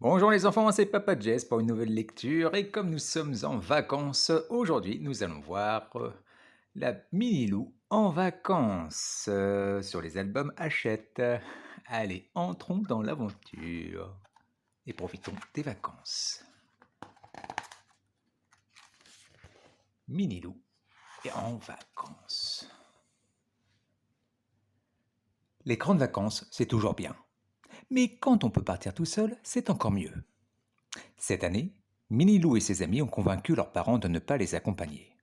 Bonjour les enfants, c'est Papa Jess pour une nouvelle lecture et comme nous sommes en vacances, aujourd'hui nous allons voir la Mini-Lou en vacances sur les albums Hachette. Allez, entrons dans l'aventure et profitons des vacances. Mini-Lou est en vacances. Les grandes vacances, c'est toujours bien. Mais quand on peut partir tout seul, c'est encore mieux. Cette année, Mini-Lou et ses amis ont convaincu leurs parents de ne pas les accompagner.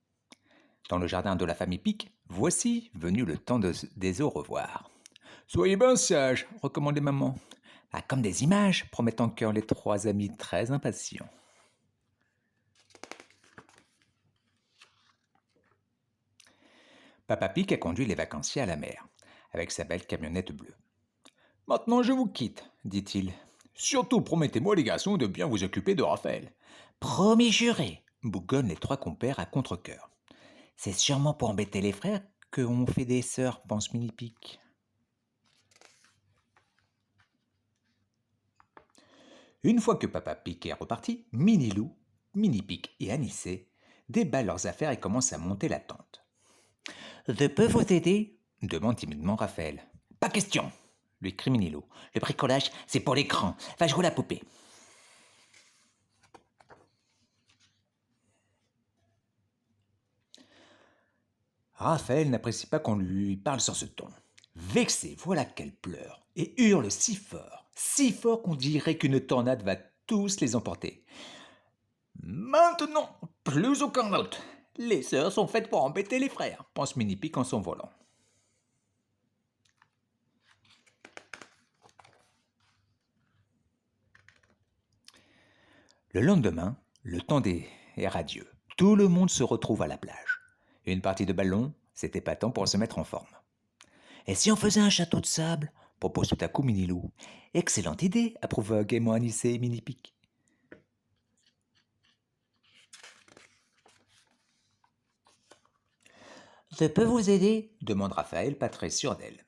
Dans le jardin de la famille Pic, voici venu le temps des au revoir. Soyez bien sages, recommandait maman. Ah, comme des images, promettent en cœur les trois amis très impatients. Papa Pic a conduit les vacanciers à la mer, avec sa belle camionnette bleue. Maintenant je vous quitte, dit-il. Surtout promettez-moi les garçons de bien vous occuper de Raphaël. Promis juré, bougonnent les trois compères à contre-cœur. C'est sûrement pour embêter les frères qu'on fait des sœurs, pense Mini-Pic. Une fois que Papa Pic est reparti, Mini-Lou, Mini-Pic et Anissé déballent leurs affaires et commencent à monter la tente. Je peux vous aider demande timidement Raphaël. Pas question lui crie Mini-Lou. Le bricolage, c'est pour les grands. Va jouer la poupée. Raphaël n'apprécie pas qu'on lui parle sur ce ton. Vexée, voilà qu'elle pleure et hurle si fort qu'on dirait qu'une tornade va tous les emporter. Maintenant, plus aucun autre. Les sœurs sont faites pour embêter les frères, pense Mini-Pic en s'envolant. Le lendemain, le temps est radieux. Tout le monde se retrouve à la plage. Une partie de ballon, c'était pas temps pour se mettre en forme. Et si on faisait un château de sable propose tout à coup Mini-Lou. Excellente idée, approuva gaiement Anissé et Mini-Pic. Je peux vous aider demande Raphaël, pas très sûr d'elle.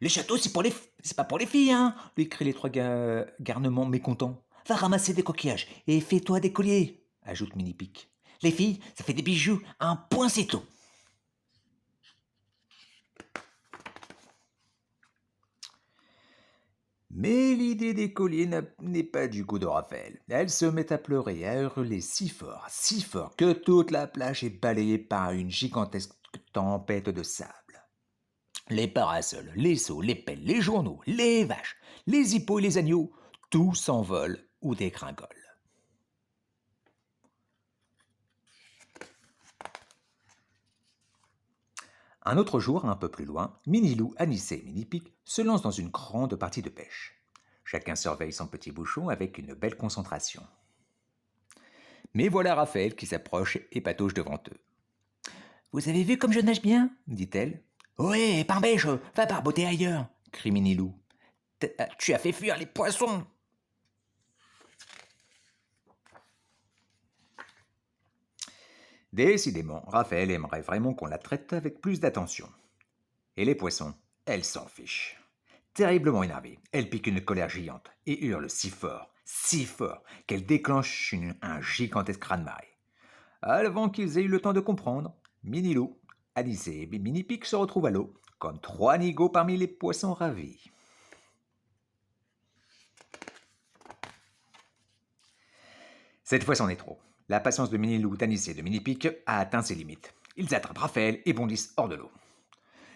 Les châteaux, c'est pas pour les filles, hein lui crient les trois garnements mécontents. Va ramasser des coquillages et fais-toi des colliers, ajoute Mini-Pic. Les filles, ça fait des bijoux, un point c'est tout. Mais l'idée des colliers n'est pas du goût de Raphaël. Elle se met à pleurer et à hurler si fort que toute la plage est balayée par une gigantesque tempête de sable. Les parasols, les seaux, les pelles, les journaux, les vaches, les hippos et les agneaux, tout s'envole ou dégringole. Un autre jour, un peu plus loin, Mini-Lou, Anissé et Mini-Pic se lancent dans une grande partie de pêche. Chacun surveille son petit bouchon avec une belle concentration. Mais voilà Raphaël qui s'approche et patauge devant eux. Vous avez vu comme je nage bien dit-elle. Oui, Pain-Beige, va barboter ailleurs crie Mini-Lou. Tu as fait fuir les poissons. Décidément, Raphaël aimerait vraiment qu'on la traite avec plus d'attention. Et les poissons, elle s'en fiche. Terriblement énervée, elle pique une colère géante et hurle si fort, qu'elle déclenche un gigantesque raz-de-marée. Avant qu'ils aient eu le temps de comprendre, Mini-Lou, Anissé et Mini-Pic se retrouvent à l'eau, comme trois nigauds parmi les poissons ravis. Cette fois, c'en est trop. La patience de Mini-Lou, d'Anissé et de Mini-Pic a atteint ses limites. Ils attrapent Raphaël et bondissent hors de l'eau.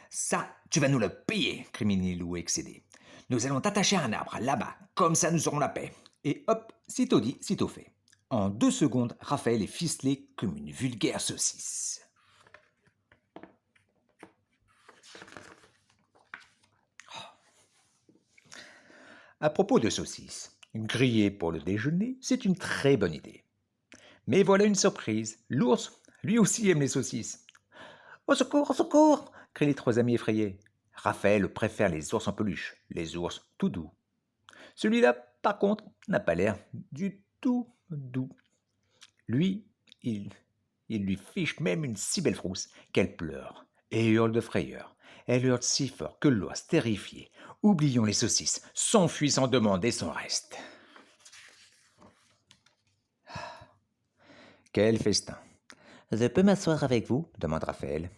Ça, tu vas nous le payer, crie Mini-Lou excédé. Nous allons t'attacher à un arbre, là-bas, comme ça nous aurons la paix. Et hop, sitôt dit, sitôt fait. En 2 secondes, Raphaël est ficelé comme une vulgaire saucisse. À propos de saucisses, griller pour le déjeuner, c'est une très bonne idée. Mais voilà une surprise, l'ours, lui aussi aime les saucisses. Au secours crient les trois amis effrayés. Raphaël préfère les ours en peluche, les ours tout doux. Celui-là, par contre, n'a pas l'air du tout doux. Lui, il lui fiche même une si belle frousse qu'elle pleure et hurle de frayeur. Elle hurle si fort que l'ours, terrifié, oubliant les saucisses, s'enfuit sans demander son reste. Quel festin! Je peux m'asseoir avec vous demande Raphaël.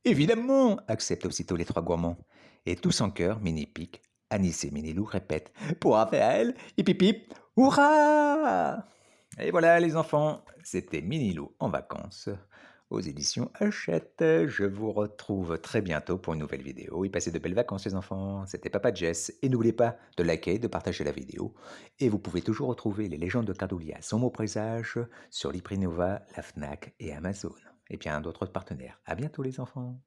Évidemment acceptent aussitôt les trois gourmands. Et tous en chœur, Mini Pic, Anis et Minilou répètent pour Raphaël, hip hip hip, hurrah! Et voilà les enfants, c'était Minilou en vacances aux éditions Hachette. Je vous retrouve très bientôt pour une nouvelle vidéo. Et passez de belles vacances les enfants. C'était Papa Jess. Et n'oubliez pas de liker, de partager la vidéo. Et vous pouvez toujours retrouver les légendes de Cardoulia, son mot présage sur Liprinova, la Fnac et Amazon. Et bien d'autres partenaires. À bientôt les enfants.